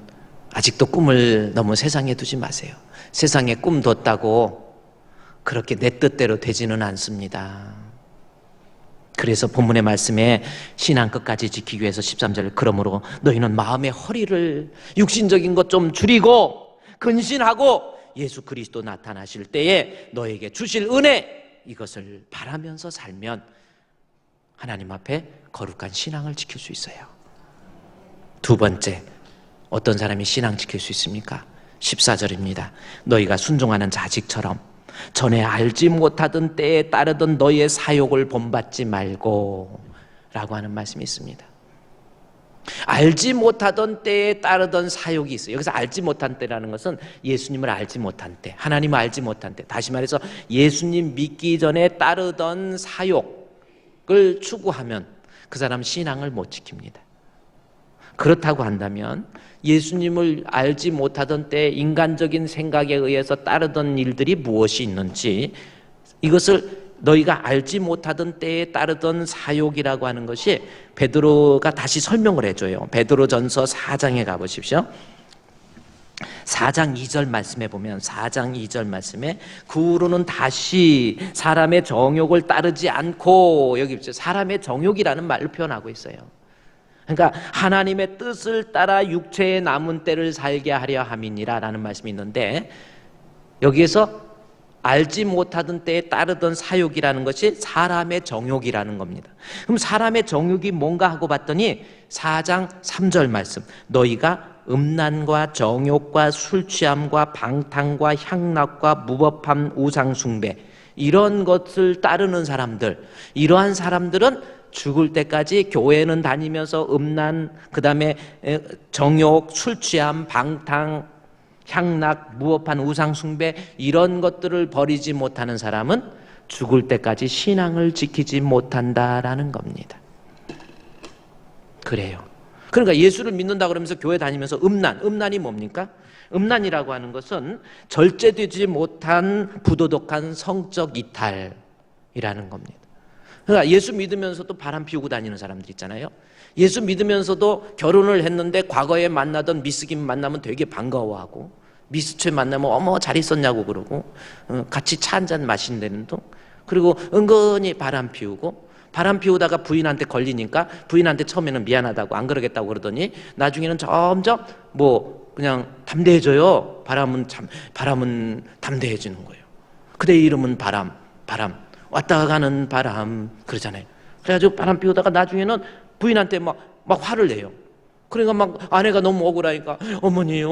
아직도 꿈을 너무 세상에 두지 마세요. 세상에 꿈 뒀다고 그렇게 내 뜻대로 되지는 않습니다. 그래서 본문의 말씀에 신앙 끝까지 지키기 위해서 13절, 그러므로 너희는 마음의 허리를 육신적인 것 좀 줄이고 근신하고 예수 그리스도 나타나실 때에 너에게 주실 은혜, 이것을 바라면서 살면 하나님 앞에 거룩한 신앙을 지킬 수 있어요. 두 번째, 어떤 사람이 신앙 지킬 수 있습니까? 14절입니다. 너희가 순종하는 자식처럼 전에 알지 못하던 때에 따르던 너희의 사욕을 본받지 말고, 라고 하는 말씀이 있습니다. 알지 못하던 때에 따르던 사욕이 있어요. 여기서 알지 못한 때라는 것은 예수님을 알지 못한 때, 하나님을 알지 못한 때, 다시 말해서 예수님 믿기 전에 따르던 사욕을 추구하면 그 사람 신앙을 못 지킵니다. 그렇다고 한다면 예수님을 알지 못하던 때 인간적인 생각에 의해서 따르던 일들이 무엇이 있는지, 이것을 너희가 알지 못하던 때에 따르던 사욕이라고 하는 것이 베드로가 다시 설명을 해줘요. 베드로전서 4장에 가보십시오. 4장 2절 말씀에 보면, 4장 2절 말씀에 그 후로는 다시 사람의 정욕을 따르지 않고, 여기 사람의 정욕이라는 말을 표현하고 있어요. 그러니까 하나님의 뜻을 따라 육체의 남은 때를 살게 하려 함이니라 라는 말씀이 있는데, 여기에서 알지 못하던 때에 따르던 사욕이라는 것이 사람의 정욕이라는 겁니다. 그럼 사람의 정욕이 뭔가 하고 봤더니 4장 3절 말씀, 너희가 음란과 정욕과 술취함과 방탕과 향락과 무법함 우상 숭배, 이런 것을 따르는 사람들, 이러한 사람들은 죽을 때까지 교회는 다니면서 음란, 그 다음에 정욕, 술취함, 방탕, 향락, 무법한 우상숭배, 이런 것들을 버리지 못하는 사람은 죽을 때까지 신앙을 지키지 못한다라는 겁니다. 그래요. 그러니까 예수를 믿는다 그러면서 교회 다니면서 음란이 뭡니까? 음란이라고 하는 것은 절제되지 못한 부도덕한 성적 이탈이라는 겁니다. 그러니까 예수 믿으면서도 바람 피우고 다니는 사람들 있잖아요. 예수 믿으면서도 결혼을 했는데 과거에 만나던 미스김 만나면 되게 반가워하고, 미스최 만나면 어머 잘 있었냐고 그러고, 같이 차 한잔 마신다는 둥, 그리고 은근히 바람 피우다가 부인한테 걸리니까 부인한테 처음에는 미안하다고 안 그러겠다고 그러더니 나중에는 점점 그냥 담대해져요. 바람은 담대해지는 거예요. 그대 이름은 바람 왔다 가는 바람 그러잖아요. 그래가지고 바람 피우다가 나중에는 부인한테 막 화를 내요. 그러니까 막 아내가 너무 억울하니까 어머니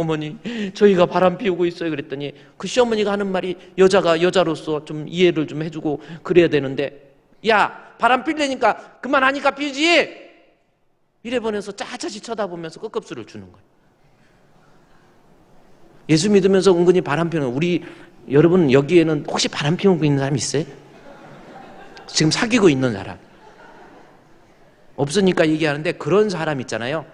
저희가 바람 피우고 있어요. 그랬더니 그 시어머니가 하는 말이 여자가 여자로서 좀 이해를 좀 해주고 그래야 되는데, 야 바람 피려니까 그만하니까 피우지, 이래 보내서 짜짜지 쳐다보면서 끄급수를 주는 거예요. 예수 믿으면서 은근히 바람 피우는, 우리 여러분 여기에는 혹시 바람 피우고 있는 사람 있어요? 지금 사귀고 있는 사람 없으니까 얘기하는데, 그런 사람 있잖아요.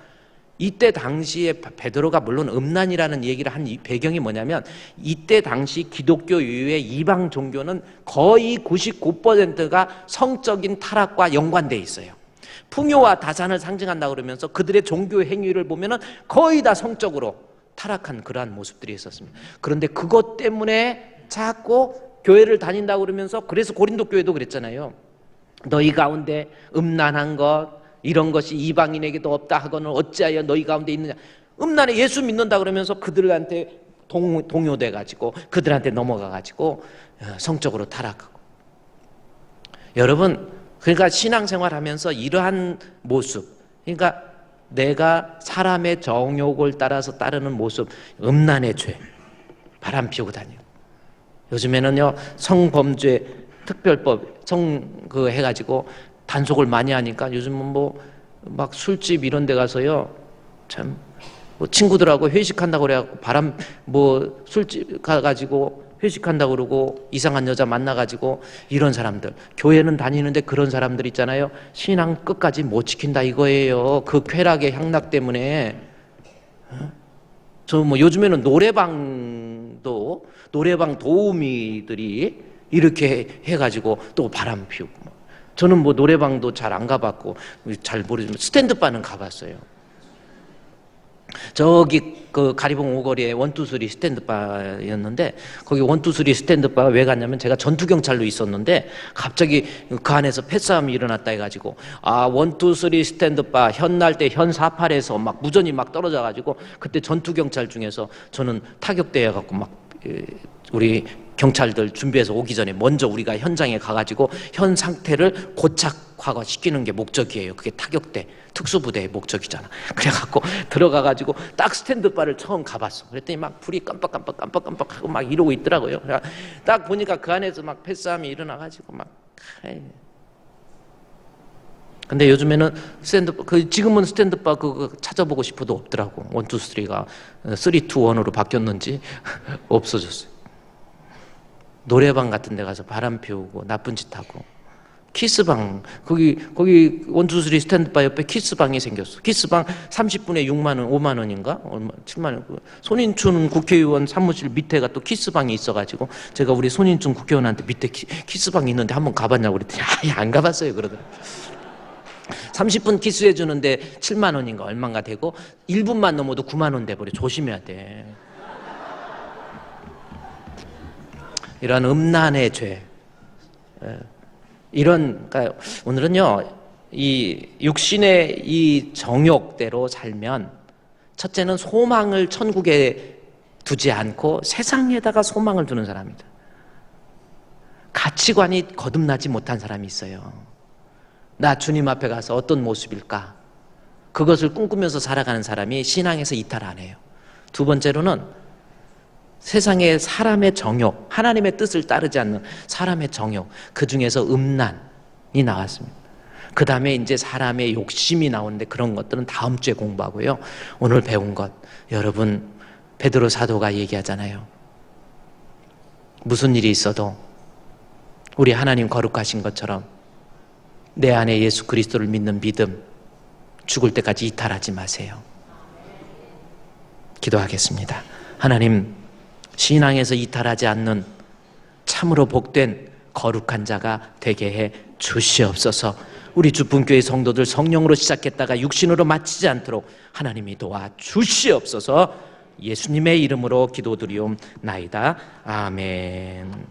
이때 당시에 베드로가 물론 음란이라는 얘기를 한 배경이 뭐냐면, 이때 당시 기독교 이후의 이방 종교는 거의 99%가 성적인 타락과 연관되어 있어요. 풍요와 다산을 상징한다고 그러면서 그들의 종교 행위를 보면은 거의 다 성적으로 타락한 그러한 모습들이 있었습니다. 그런데 그것 때문에 자꾸 교회를 다닌다고 그러면서, 그래서 고린도 교회도 그랬잖아요. 너희 가운데 음란한 것 이런 것이 이방인에게도 없다 하거늘 어찌하여 너희 가운데 있느냐. 음란에 예수 믿는다 그러면서 그들한테 동요돼 가지고 그들한테 넘어가 가지고 성적으로 타락하고. 여러분, 그러니까 신앙생활 하면서 이러한 모습, 그러니까 내가 사람의 정욕을 따라서 따르는 모습, 음란의 죄, 바람 피우고 다니고. 요즘에는요 성범죄 특별법 해가지고 단속을 많이 하니까 요즘은 뭐 막 술집 이런 데 가서요, 참 뭐 친구들하고 회식한다고 그래갖고 바람 뭐 술집 가가지고 회식한다고 그러고 이상한 여자 만나가지고, 이런 사람들, 교회는 다니는데 그런 사람들 있잖아요. 신앙 끝까지 못 지킨다 이거예요. 그 쾌락의 향락 때문에. 저 뭐 요즘에는 노래방 도우미들이 이렇게 해가지고 또 바람 피우고. 저는 뭐 노래방도 잘 안 가봤고 잘 모르지만 스탠드바는 가봤어요. 저기 그 가리봉 오거리에 원투쓰리 스탠드바였는데, 거기 원투쓰리 스탠드바 왜 갔냐면, 제가 전투경찰로 있었는데 갑자기 그 안에서 패싸움이 일어났다 해가지고, 원투쓰리 스탠드바 현날 때 현 48에서 막 무전이 막 떨어져 가지고, 그때 전투경찰 중에서 저는 타격대여 갖고 막 우리 경찰들 준비해서 오기 전에 먼저 우리가 현장에 가가지고 현 상태를 고착화가 시키는 게 목적이에요. 그게 타격대 특수부대의 목적이잖아. 그래갖고 들어가가지고 딱 스탠드바를 처음 가봤어. 그랬더니 막 불이 깜빡하고 막 이러고 있더라고요. 딱 보니까 그 안에서 막 패싸움이 일어나가지고 막. 근데 요즘에는 지금은 스탠드바 그거 찾아보고 싶어도 없더라고. 1, 2, 3가 3, 2, 1으로 바뀌었는지 없어졌어요. 노래방 같은 데 가서 바람 피우고 나쁜 짓 하고. 키스방, 거기 1, 2, 3 스탠드바 옆에 키스방이 생겼어. 키스방 30분에 6만 원, 5만 원인가? 얼마, 7만 원. 손인춘 국회의원 사무실 밑에가 또 키스방이 있어가지고, 제가 우리 손인춘 국회의원한테 밑에 키스방이 있는데 한번 가봤냐고 그랬더니 안 가봤어요 그러더라고요. 30분 키스해 주는데 7만 원인가 얼마인가 되고, 1분만 넘어도 9만 원 돼버려. 조심해야 돼. 이런 음란의 죄, 그러니까 오늘은요, 이 육신의 이 정욕대로 살면, 첫째는 소망을 천국에 두지 않고 세상에다가 소망을 두는 사람입니다. 가치관이 거듭나지 못한 사람이 있어요. 나 주님 앞에 가서 어떤 모습일까? 그것을 꿈꾸면서 살아가는 사람이 신앙에서 이탈 안 해요. 두 번째로는 세상의 사람의 정욕, 하나님의 뜻을 따르지 않는 사람의 정욕, 그 중에서 음란이 나왔습니다. 그 다음에 이제 사람의 욕심이 나오는데, 그런 것들은 다음 주에 공부하고요. 오늘 배운 것, 여러분 베드로 사도가 얘기하잖아요. 무슨 일이 있어도 우리 하나님 거룩하신 것처럼 내 안에 예수 그리스도를 믿는 믿음, 죽을 때까지 이탈하지 마세요. 기도하겠습니다. 하나님, 신앙에서 이탈하지 않는 참으로 복된 거룩한 자가 되게 해 주시옵소서. 우리 주품교회 성도들 성령으로 시작했다가 육신으로 마치지 않도록 하나님이 도와 주시옵소서. 예수님의 이름으로 기도드리옵나이다. 아멘.